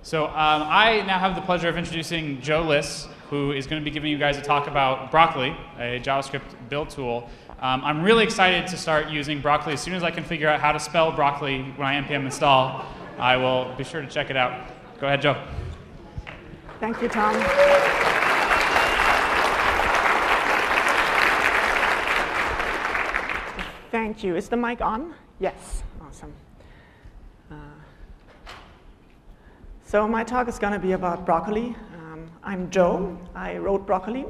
So I now have the pleasure of introducing Joe Liss, who is going to be giving you guys a talk about Broccoli, a JavaScript build tool. I'm really excited to start using Broccoli. As soon as I can figure out how to spell broccoli when I npm install, I will be sure to check it out. Go ahead, Joe. Thank you, Tom. Thank you. Is the mic on? Yes. Awesome. So my talk is going to be about Broccoli. I'm Joe. I wrote Broccoli.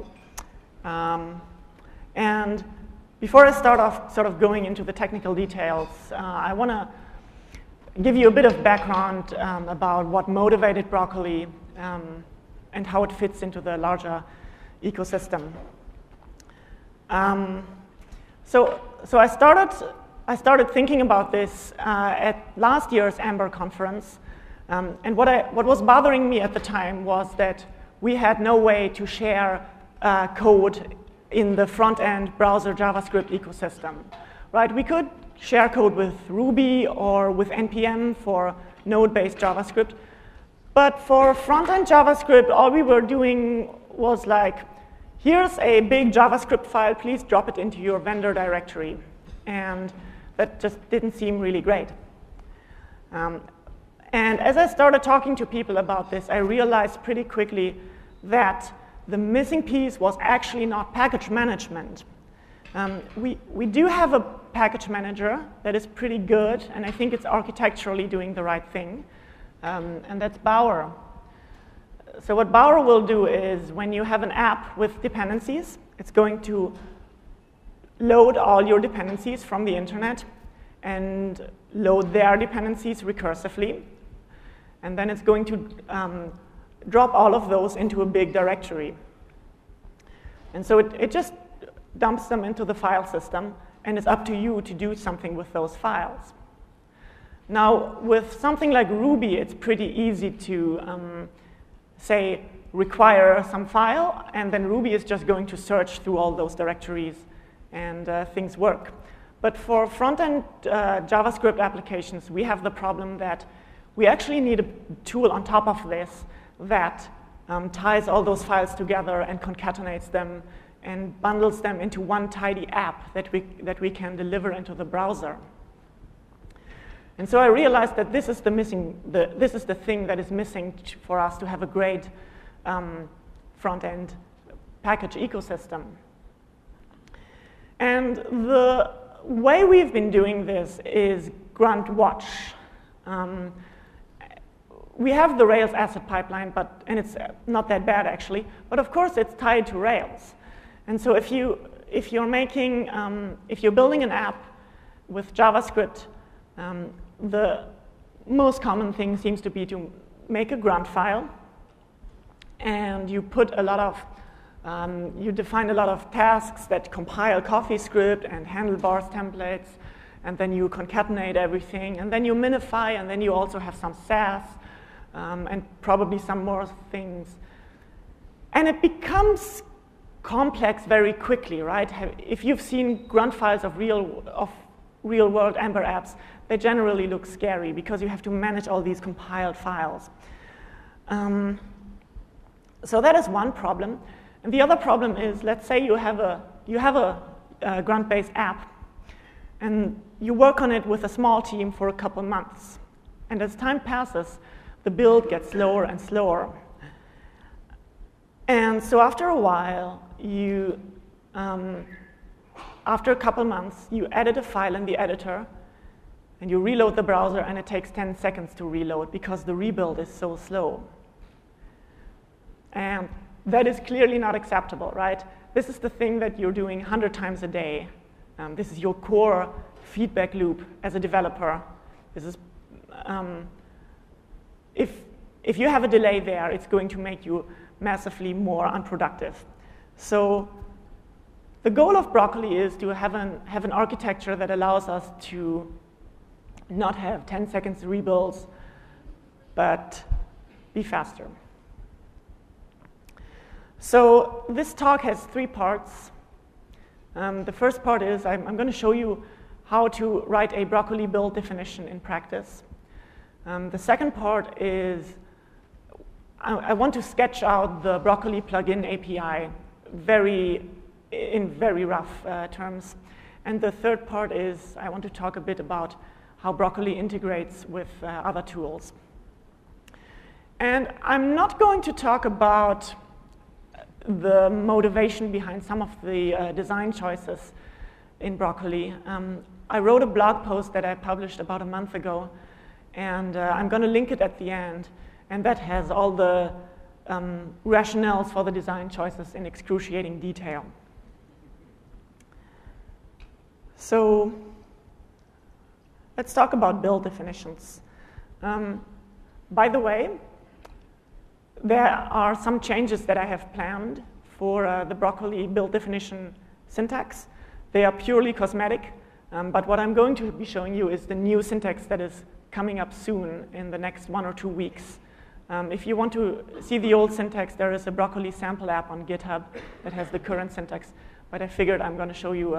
And before I start off sort of going into the technical details, I want to give you a bit of background about what motivated Broccoli and how it fits into the larger ecosystem. So I started thinking about this at last year's Ember conference. And what was bothering me at the time was that we had no way to share code in the front-end browser JavaScript ecosystem. Right? We could share code with Ruby or with NPM for node-based JavaScript. But for front-end JavaScript, all we were doing was like, here's a big JavaScript file, please drop it into your vendor directory. And that just didn't seem really great. And as I started talking to people about this, I realized pretty quickly that the missing piece was actually not package management. We do have a package manager that is pretty good, and I think it's architecturally doing the right thing, and that's Bower. So what Bower will do is when you have an app with dependencies, it's going to load all your dependencies from the internet and load their dependencies recursively. And then it's going to drop all of those into a big directory. And so it just dumps them into the file system, and it's up to you to do something with those files. Now, with something like Ruby, it's pretty easy to, say, require some file, and then Ruby is just going to search through all those directories, and things work. But for front-end JavaScript applications, we have the problem that we actually need a tool on top of this that ties all those files together and concatenates them and bundles them into one tidy app that we can deliver into the browser. And so I realized that this is the thing that is missing for us to have a great front-end package ecosystem. And the way we've been doing this is grunt watch. We have the Rails asset pipeline, and it's not that bad actually. But of course, it's tied to Rails. And so if you're building an app with JavaScript, the most common thing seems to be to make a grunt file, and you put a lot of you define a lot of tasks that compile CoffeeScript and handlebars templates, and then you concatenate everything, and then you minify, and then you also have some Sass. And probably some more things. And it becomes complex very quickly, right? If you've seen grunt files of real-world Ember apps, they generally look scary because you have to manage all these compiled files. So that is one problem. And the other problem is, let's say you have a grunt-based app, and you work on it with a small team for a couple months. And as time passes, the build gets slower and slower. And so after a while, after a couple months, you edit a file in the editor, and you reload the browser, and it takes 10 seconds to reload because the rebuild is so slow. And that is clearly not acceptable, right? This is the thing that you're doing 100 times a day. This is your core feedback loop as a developer. This is if you have a delay there, it's going to make you massively more unproductive. So the goal of Broccoli is to have an architecture that allows us to not have 10 seconds rebuilds, but be faster. So this talk has 3 parts. The first part is I'm going to show you how to write a Broccoli build definition in practice. The second part is I want to sketch out the Broccoli plugin API in very rough terms. And the third part is I want to talk a bit about how Broccoli integrates with other tools. And I'm not going to talk about the motivation behind some of the design choices in Broccoli. I wrote a blog post that I published about a month ago, and I'm going to link it at the end. And that has all the rationales for the design choices in excruciating detail. So let's talk about build definitions. By the way, there are some changes that I have planned for the Broccoli build definition syntax. They are purely cosmetic, but what I'm going to be showing you is the new syntax that is coming up soon in the next 1 or 2 weeks. If you want to see the old syntax, there is a Broccoli sample app on GitHub that has the current syntax, but I figured I'm going to show you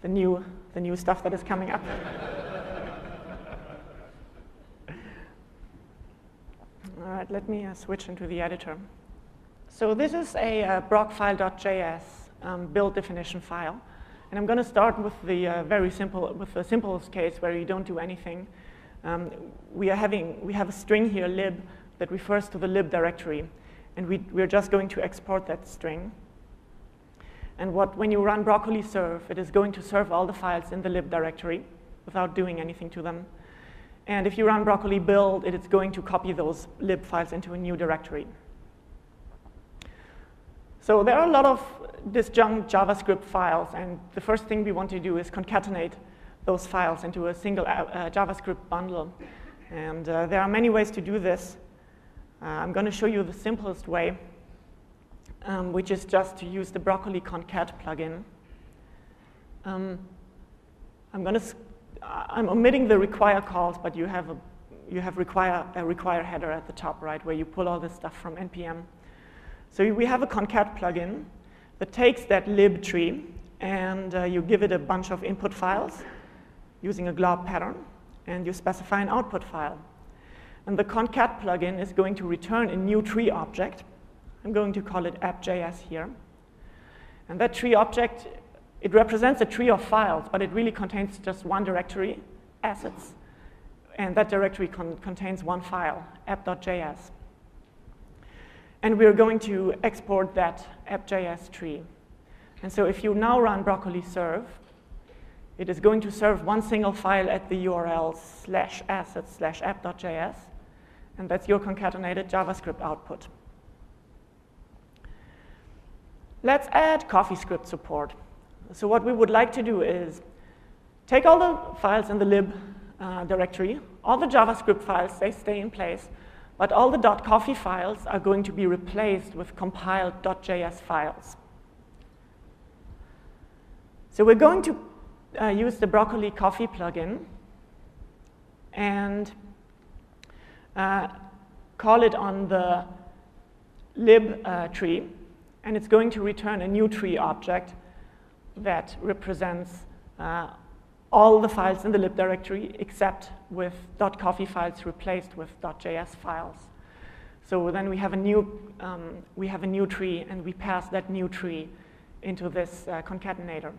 the new stuff that is coming up. All right, let me switch into the editor. So this is a broccfile.js build definition file, and I'm going to start with the simplest case where you don't do anything. We have a string here, lib, that refers to the lib directory, and we're just going to export that string. And when you run Broccoli serve, it is going to serve all the files in the lib directory without doing anything to them. And if you run Broccoli build, it is going to copy those lib files into a new directory. So there are a lot of disjunct JavaScript files, and the first thing we want to do is concatenate those files into a single JavaScript bundle. And there are many ways to do this. I'm going to show you the simplest way, which is just to use the Broccoli concat plugin. I'm omitting the require calls, but you have a require header at the top, right, where you pull all this stuff from npm. So we have a concat plugin that takes that lib tree, and you give it a bunch of input files using a glob pattern, and you specify an output file. And the concat plugin is going to return a new tree object. I'm going to call it app.js here. And that tree object, it represents a tree of files, but it really contains just one directory, assets. And that directory contains one file, app.js. And we're going to export that app.js tree. And so if you now run Broccoli serve, it is going to serve one single file at the URL /assets/app.js, and that's your concatenated JavaScript output. Let's add CoffeeScript support. So what we would like to do is take all the files in the lib directory, all the JavaScript files, they stay in place, but all the .coffee files are going to be replaced with compiled .js files. So we're going to use the Broccoli Coffee plugin and call it on the lib tree, and it's going to return a new tree object that represents all the files in the lib directory except with .coffee files replaced with .js files. So then we have a new tree, and we pass that new tree into this concatenator.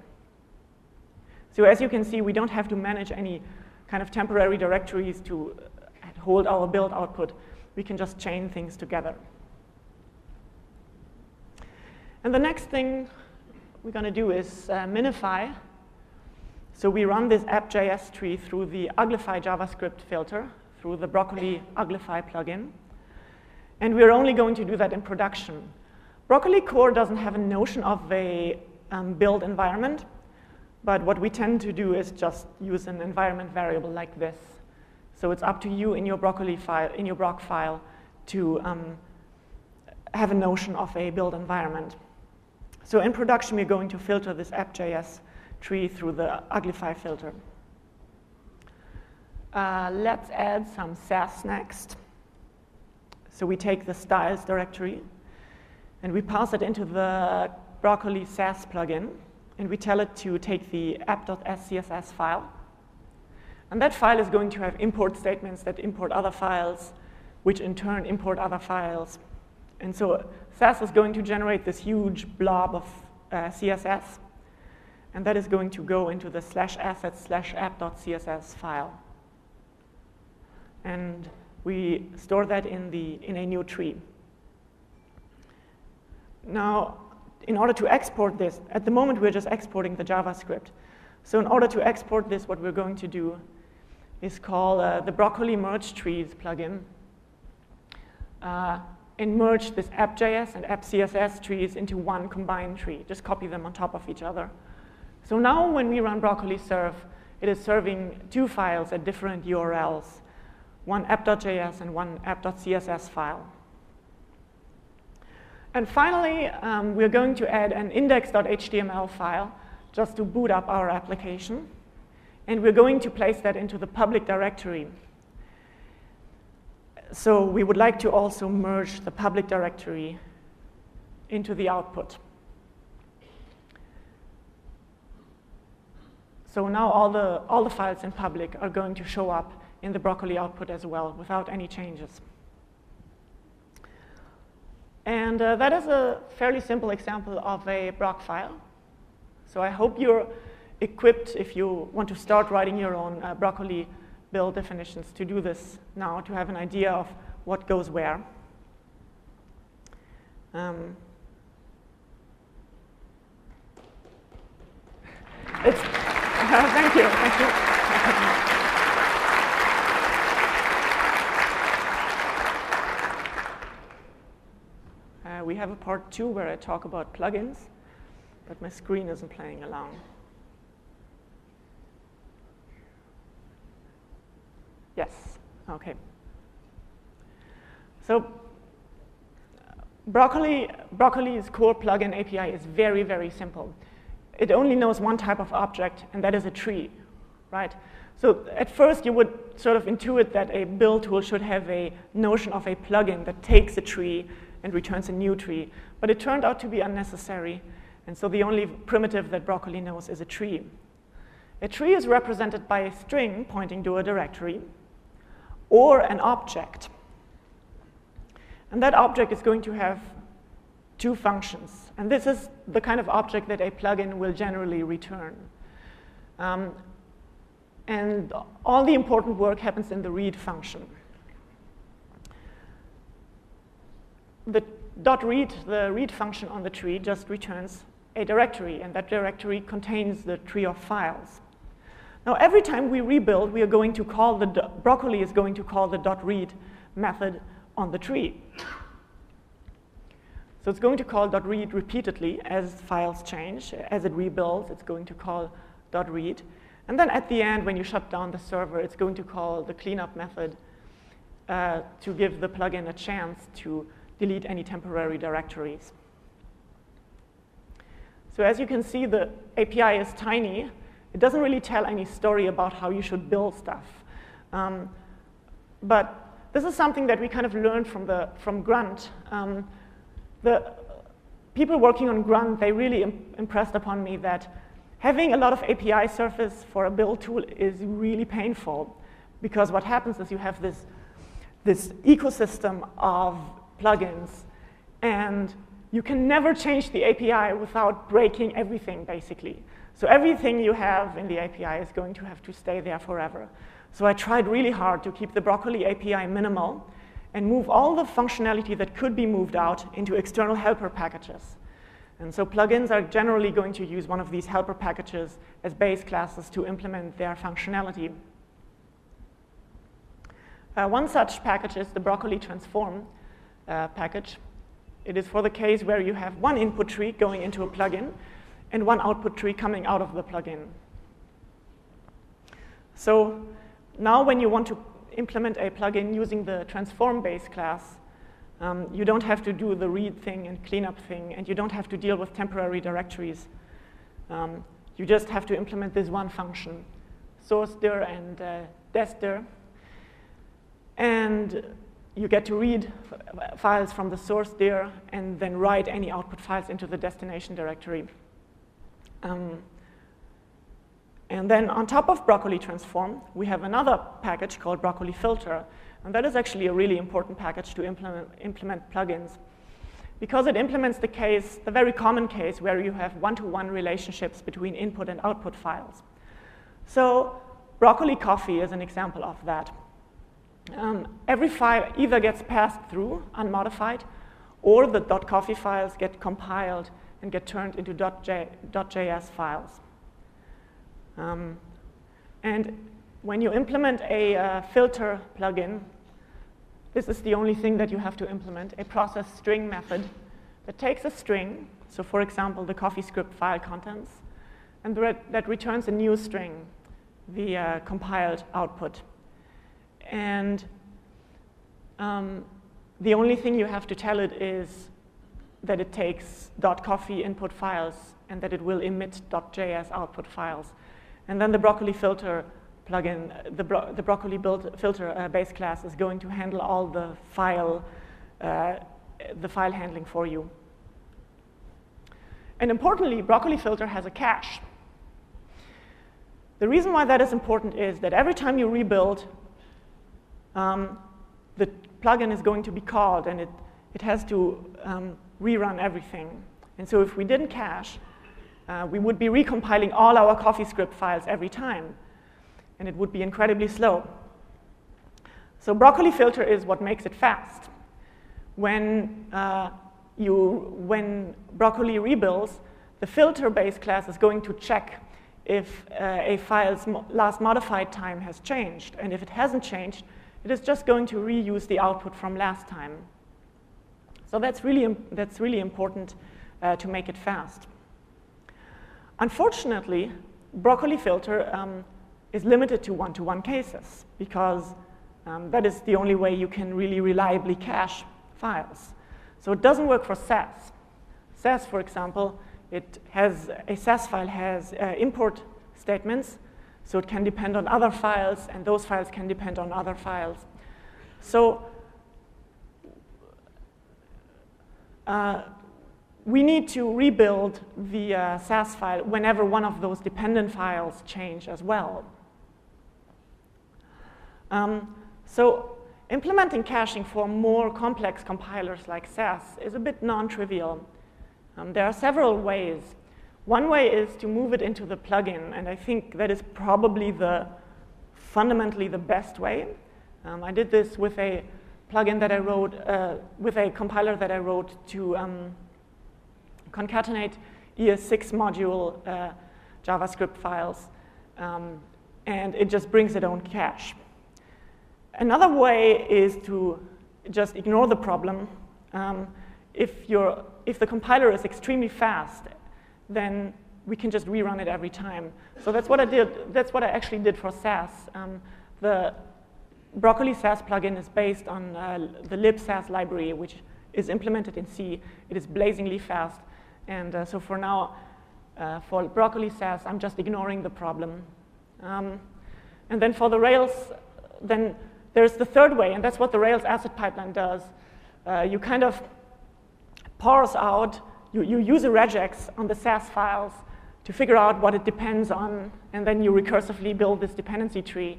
So as you can see, we don't have to manage any kind of temporary directories to hold our build output. We can just chain things together. And the next thing we're going to do is minify. So we run this app.js tree through the uglify JavaScript filter, through the Broccoli uglify plugin. And we're only going to do that in production. Broccoli core doesn't have a notion of a build environment, but what we tend to do is just use an environment variable like this. So it's up to you in your Broccoli file, in your Broc file, to have a notion of a build environment. So in production, we're going to filter this app.js tree through the uglify filter. Let's add some Sass next. So we take the styles directory, and we pass it into the Broccoli Sass plugin, and we tell it to take the app.scss file. And that file is going to have import statements that import other files, which in turn import other files. And so Sass is going to generate this huge blob of CSS, and that is going to go into the /assets/app.css file. And we store that in a new tree. Now, in order to export this, at the moment we're just exporting the JavaScript. So in order to export this, what we're going to do is call the Broccoli merge trees plugin and merge this app.js and app.css trees into one combined tree. Just copy them on top of each other. So now when we run Broccoli serve, it is serving two files at different URLs, one app.js and one app.css file. And finally, we're going to add an index.html file just to boot up our application. And we're going to place that into the public directory. So we would like to also merge the public directory into the output. So now all the files in public are going to show up in the Broccoli output as well without any changes. And that is a fairly simple example of a Broc file. So I hope you're equipped, if you want to start writing your own Broccoli build definitions, to do this now, to have an idea of what goes where. Thank you. We have a part 2 where I talk about plugins, but my screen isn't playing along. Yes, okay. So Broccoli's core plugin API is very, very simple. It only knows one type of object, and that is a tree, right? So at first, you would sort of intuit that a build tool should have a notion of a plugin that takes a tree and returns a new tree. But it turned out to be unnecessary. And so the only primitive that Broccoli knows is a tree. A tree is represented by a string pointing to a directory or an object. And that object is going to have two functions. And this is the kind of object that a plugin will generally return. And all the important work happens in the read function. The .read, the read function on the tree, just returns a directory, and that directory contains the tree of files. Now, every time we rebuild, we are going to call Broccoli is going to call the .read method on the tree. So it's going to call .read repeatedly as files change. As it rebuilds, it's going to call .read. And then at the end, when you shut down the server, it's going to call the cleanup method to give the plugin a chance to delete any temporary directories. So as you can see, the API is tiny. It doesn't really tell any story about how you should build stuff. But this is something that we kind of learned from Grunt. The people working on Grunt, they really impressed upon me that having a lot of API surface for a build tool is really painful, because what happens is you have this ecosystem of plugins, and you can never change the API without breaking everything, basically. So everything you have in the API is going to have to stay there forever. So I tried really hard to keep the Broccoli API minimal and move all the functionality that could be moved out into external helper packages. And so plugins are generally going to use one of these helper packages as base classes to implement their functionality. One such package is the Broccoli transform package. It is for the case where you have one input tree going into a plugin and one output tree coming out of the plugin. So now when you want to implement a plugin using the transform base class, you don't have to do the read thing and cleanup thing, and you don't have to deal with temporary directories. You just have to implement this one function, source.dir and des.dir. And you get to read files from the source.dir and then write any output files into the destination directory. And then on top of Broccoli transform, we have another package called Broccoli filter. And that is actually a really important package to implement plugins, because it implements the very common case where you have one-to-one relationships between input and output files. So Broccoli Coffee is an example of that. Every file either gets passed through unmodified, or the .coffee files get compiled and get turned into .js files. And when you implement a filter plugin, this is the only thing that you have to implement, a process string method that takes a string, so for example, the CoffeeScript file contents, and that returns a new string, the compiled output. And the only thing you have to tell it is that it takes .coffee input files and that it will emit .js output files. And then the Broccoli filter plugin, the Broccoli filter base class is going to handle all the file handling for you. And importantly, Broccoli filter has a cache. The reason why that is important is that every time you rebuild, the plugin is going to be called, and it has to rerun everything. And so if we didn't cache, we would be recompiling all our CoffeeScript files every time, and it would be incredibly slow. So Broccoli filter is what makes it fast. When Broccoli rebuilds, the filter base class is going to check if a file's last modified time has changed. And if it hasn't changed, it is just going to reuse the output from last time. So that's really important to make it fast. Unfortunately, Broccoli filter is limited to one-to-one cases, because that is the only way you can really reliably cache files. So it doesn't work for Sass. Sass, for example, a Sass file has import statements, so it can depend on other files, and those files can depend on other files. So we need to rebuild the Sass file whenever one of those dependent files change as well. So implementing caching for more complex compilers like Sass is a bit non-trivial. There are several ways. One way is to move it into the plugin, and I think that is probably fundamentally the best way. I did this with a plugin that I wrote, with a compiler that I wrote to concatenate ES6 module JavaScript files, and it just brings its own cache. Another way is to just ignore the problem. If the compiler is extremely fast, then we can just rerun it every time. So that's what I did. That's what I actually did for Sass. The Broccoli Sass plugin is based on the libsass library, which is implemented in C. It is blazingly fast. And so for now, for Broccoli Sass, I'm just ignoring the problem. And then for the Rails, then there's the third way, and that's what the Rails asset pipeline does. You kind of parse out, you use a regex on the Sass files to figure out what it depends on, and then you recursively build this dependency tree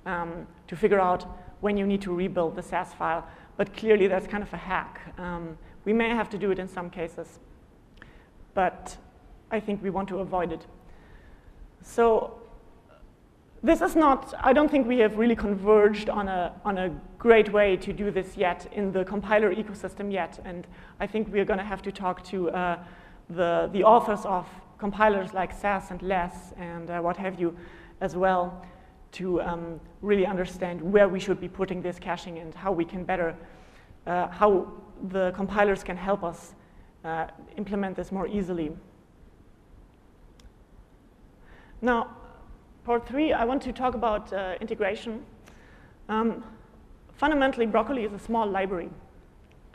to figure out when you need to rebuild the Sass file. But clearly, that's kind of a hack. We may have to do it in some cases, but I think we want to avoid it. So this is not, I don't think we have really converged on a great way to do this yet in the compiler ecosystem yet. And I think we're going to have to talk to the authors of compilers like Sass and Less and what have you as well to really understand where we should be putting this caching and how we can better, how the compilers can help us implement this more easily. Now, part 3, I want to talk about integration. Fundamentally, Broccoli is a small library.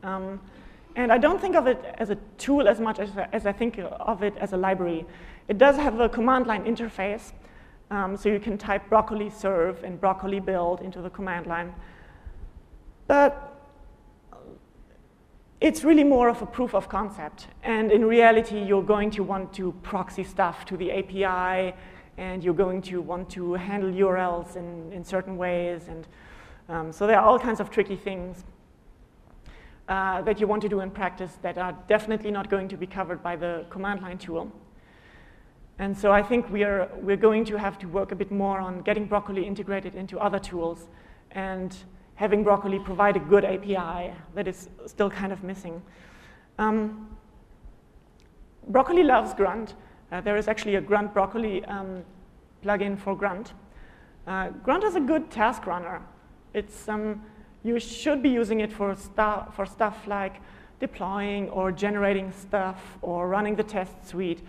And I don't think of it as a tool as much as I think of it as a library. It does have a command line interface, so you can type broccoli serve and broccoli build into the command line. But it's really more of a proof of concept. And in reality, you're going to want to proxy stuff to the API, and you're going to want to handle URLs in certain ways. And So there are all kinds of tricky things that you want to do in practice that are definitely not going to be covered by the command line tool. And so I think we're going to have to work a bit more on getting Broccoli integrated into other tools and having Broccoli provide a good API that is still kind of missing. Broccoli loves grunt. There is actually a grunt Broccoli plugin for grunt. Grunt is a good task runner. You should be using it for stuff like deploying or generating stuff or running the test suite.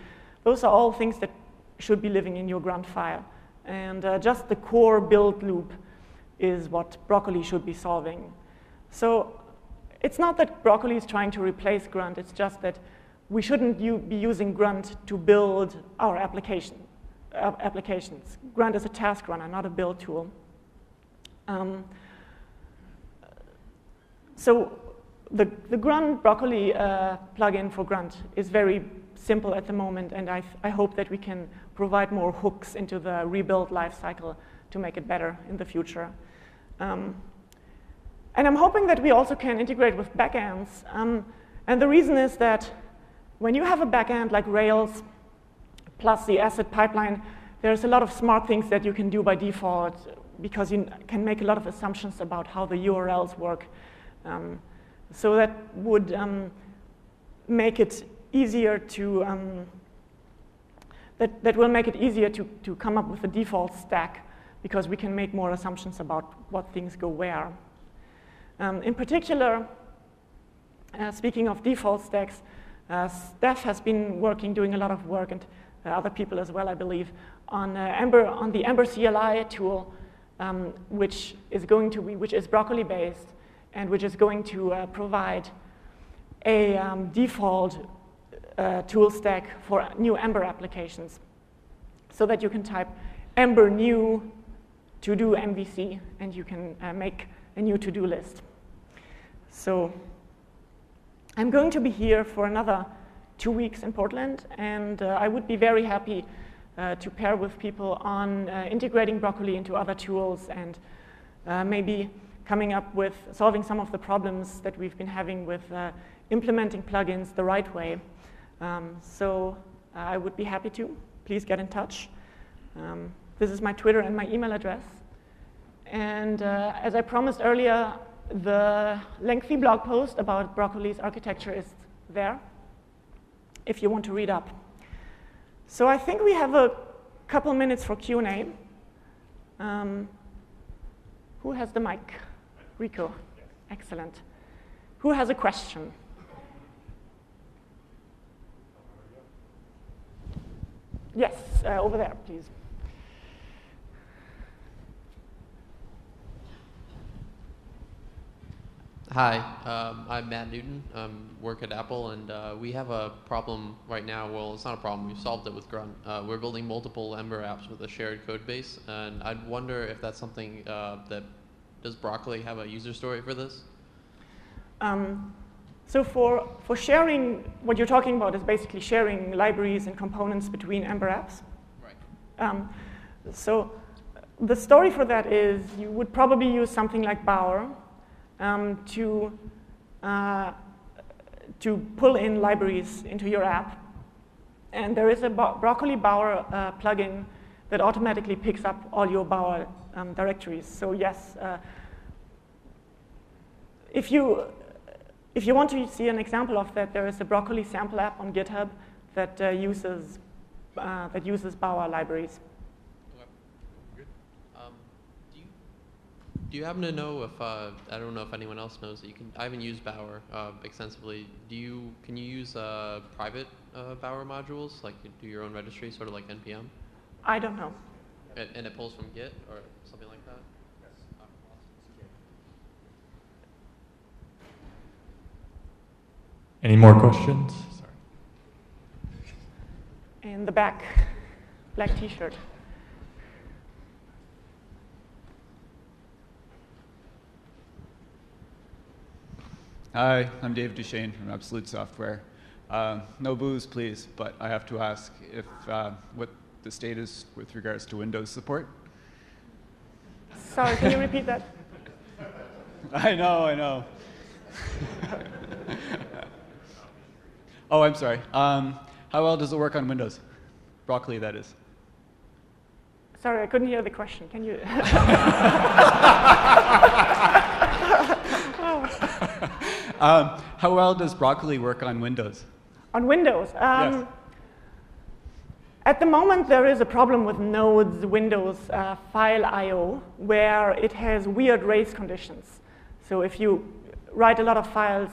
Those are all things that should be living in your grunt file. And just the core build loop is what Broccoli should be solving. So it's not that Broccoli is trying to replace grunt, it's just that we shouldn't be using grunt to build our applications. Grunt is a task runner, not a build tool. So the grunt Broccoli plugin for grunt is very simple at the moment, and I hope that we can provide more hooks into the rebuild lifecycle to make it better in the future. And I'm hoping that we also can integrate with backends. And the reason is that when you have a backend like Rails plus the asset pipeline, there's a lot of smart things that you can do by default because you can make a lot of assumptions about how the URLs work. So that would make it easier to that will make it easier to come up with a default stack because we can make more assumptions about what things go where. In particular, speaking of default stacks, Steph has been doing a lot of work, and other people as well, I believe, on the ember-cli tool, which is Broccoli-based, and which is going to provide a default tool stack for new Ember applications, so that you can type Ember new to do MVC, and you can make a new to-do list. So I'm going to be here for another 2 weeks in Portland, and I would be very happy to pair with people on integrating Broccoli into other tools and maybe coming up with solving some of the problems that we've been having with implementing plugins the right way. So I would be happy to. Please get in touch. This is my Twitter and my email address. And as I promised earlier, the lengthy blog post about Broccoli's architecture is there, if you want to read up. So I think we have a couple minutes for Q&A. Who has the mic? Rico. Excellent. Who has a question? Yes, over there, please. Hi, I'm Matt Newton. I work at Apple, and we have a problem right now. Well, it's not a problem. We've solved it with Grunt. We're building multiple Ember apps with a shared code base, and I'd wonder if that's something does Broccoli have a user story for this? So for sharing, what you're talking about is basically sharing libraries and components between Ember apps. Right. So the story for that is you would probably use something like Bower to pull in libraries into your app. And there is a Broccoli Bower plugin that automatically picks up all your Bower directories. So yes, if you want to see an example of that, there is a Broccoli sample app on GitHub that uses Bower libraries. Okay. Good. Do you happen to know if I don't know if anyone else knows that you can? I haven't used Bower extensively. Can you use private Bower modules, like do your own registry, sort of like npm? I don't know. And it pulls from Git or something like that? Yes. Any more questions? Sorry. In the back, black T-shirt. Hi, I'm Dave Duchesne from Absolute Software. No booze, please, but I have to ask if what the state is with regards to Windows support. Sorry, can you repeat that? I know. Oh, I'm sorry. How well does it work on Windows? Broccoli, that is. Sorry, I couldn't hear the question. Can you? How well does Broccoli work on Windows? On Windows? Yes. At the moment, there is a problem with Node's Windows file I/O, where it has weird race conditions. So if you write a lot of files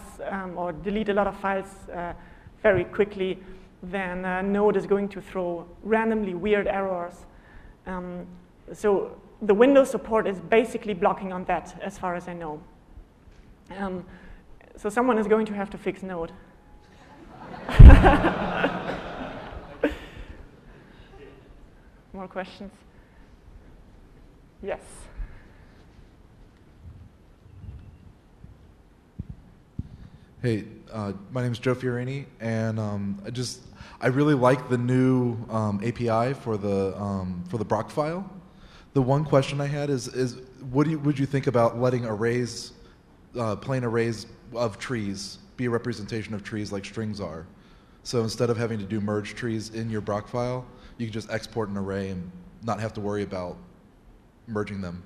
or delete a lot of files very quickly, then Node is going to throw randomly weird errors. So the Windows support is basically blocking on that, as far as I know. So someone is going to have to fix Node. More questions? Yes. Hey, my name is Joe Fiorini, and I really like the new API for the Brock file. The one question I had is would you think about letting arrays, plain arrays of trees, be a representation of trees like strings are? So instead of having to do merge trees in your Brock file, you can just export an array and not have to worry about merging them.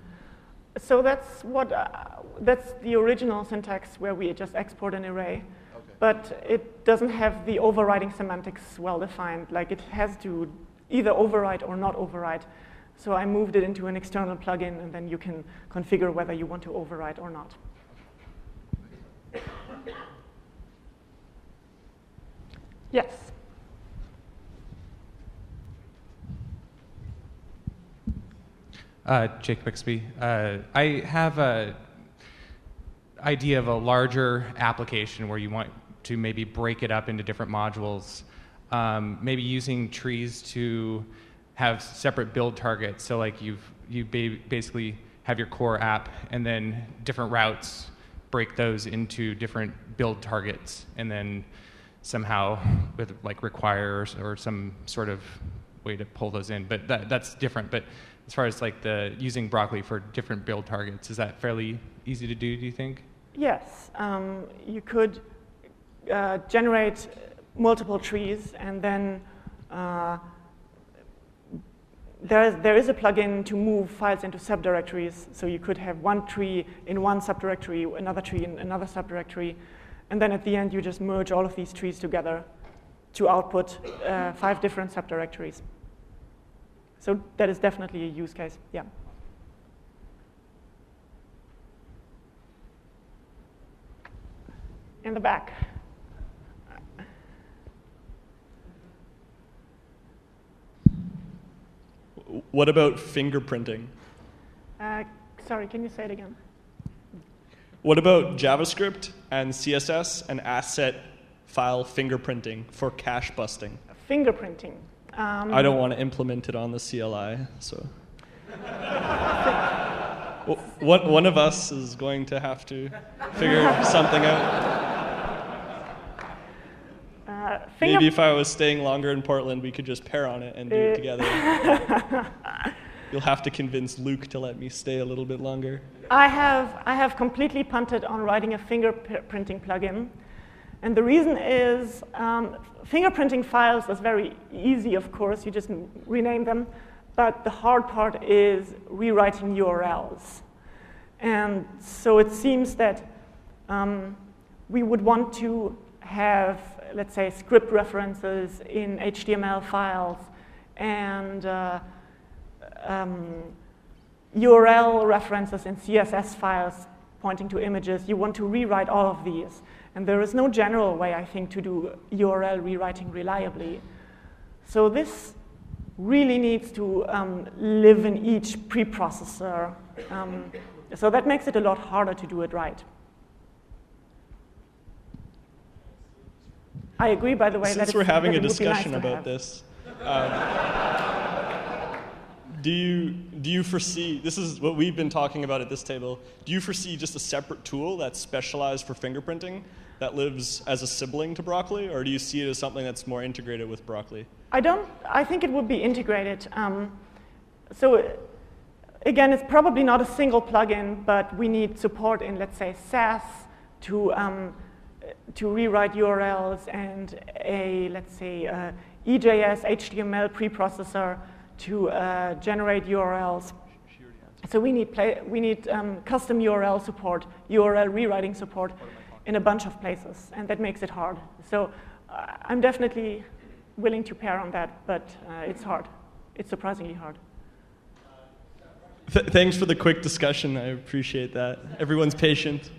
So that's the original syntax where we just export an array. Okay. But it doesn't have the overriding semantics well defined. Like it has to either override or not override. So I moved it into an external plugin, and then you can configure whether you want to override or not. Yes. Jake Bixby. I have an idea of a larger application where you want to maybe break it up into different modules, maybe using trees to have separate build targets. So like you basically have your core app, and then different routes, break those into different build targets, and then somehow with like requires or some sort of way to pull those in. But that's different. But as far as like the using Broccoli for different build targets, is that fairly easy to do you think? Yes. You could generate multiple trees, and then there is a plugin to move files into subdirectories. So you could have one tree in one subdirectory, another tree in another subdirectory, and then at the end you just merge all of these trees together to output 5 different subdirectories. So that is definitely a use case, yeah. In the back. What about fingerprinting? Sorry, can you say it again? What about JavaScript and CSS and asset file fingerprinting for cache busting? Fingerprinting. I don't want to implement it on the CLI, so. One of us is going to have to figure something out. Maybe if I was staying longer in Portland, we could just pair on it and do it together. You'll have to convince Luke to let me stay a little bit longer. I have completely punted on writing a fingerprinting plugin. And the reason is fingerprinting files is very easy, of course. You just rename them. But the hard part is rewriting URLs. And so it seems that we would want to have, let's say, script references in HTML files and URL references in CSS files pointing to images. You want to rewrite all of these. And there is no general way, I think, to do URL rewriting reliably. So this really needs to live in each preprocessor. So that makes it a lot harder to do it right. I agree, by the way. Since we're having a discussion about this, do you foresee, this is what we've been talking about at this table, do you foresee just a separate tool that's specialized for fingerprinting that lives as a sibling to Broccoli, or do you see it as something that's more integrated with Broccoli? I think it would be integrated. So again, it's probably not a single plugin, but we need support in, let's say, Sass to rewrite URLs, and let's say, EJS HTML preprocessor to generate URLs. So we need custom URL support, URL rewriting support in a bunch of places, and that makes it hard. So I'm definitely willing to pair on that, but it's hard. It's surprisingly hard. Thanks for the quick discussion. I appreciate that. Everyone's patient.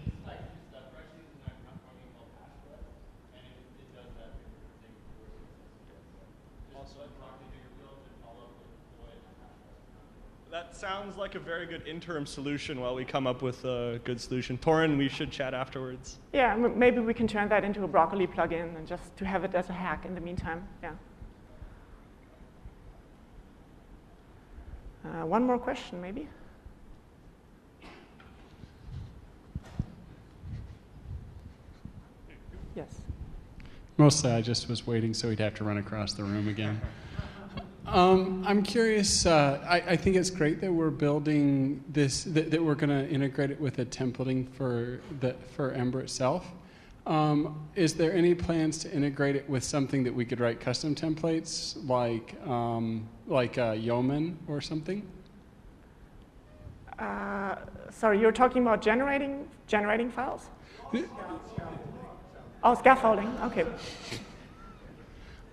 That sounds like a very good interim solution while we come up with a good solution. Torin, we should chat afterwards. Yeah, maybe we can turn that into a Broccoli plugin and just to have it as a hack in the meantime. Yeah. One more question, maybe? Yes. Mostly I just was waiting so he'd have to run across the room again. I'm curious, I think it's great that we're building this, that we're going to integrate it with a templating for Ember itself. Is there any plans to integrate it with something that we could write custom templates, like Yeoman or something? Sorry, you're talking about generating files? Oh, scaffolding. Okay.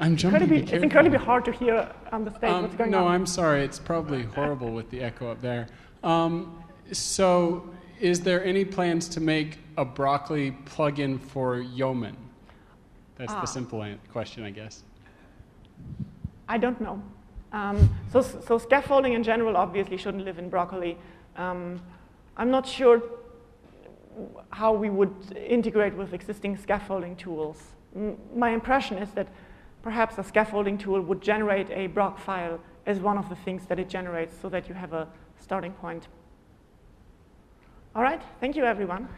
I'm jumping. It's incredibly hard to hear on the stage what's going on. No, I'm sorry. It's probably horrible with the echo up there. So is there any plans to make a Broccoli plugin for Yeoman? That's the simple question, I guess. I don't know. So scaffolding in general obviously shouldn't live in Broccoli. I'm not sure how we would integrate with existing scaffolding tools. My impression is that perhaps a scaffolding tool would generate a Broc file as one of the things that it generates so that you have a starting point. All right, thank you, everyone.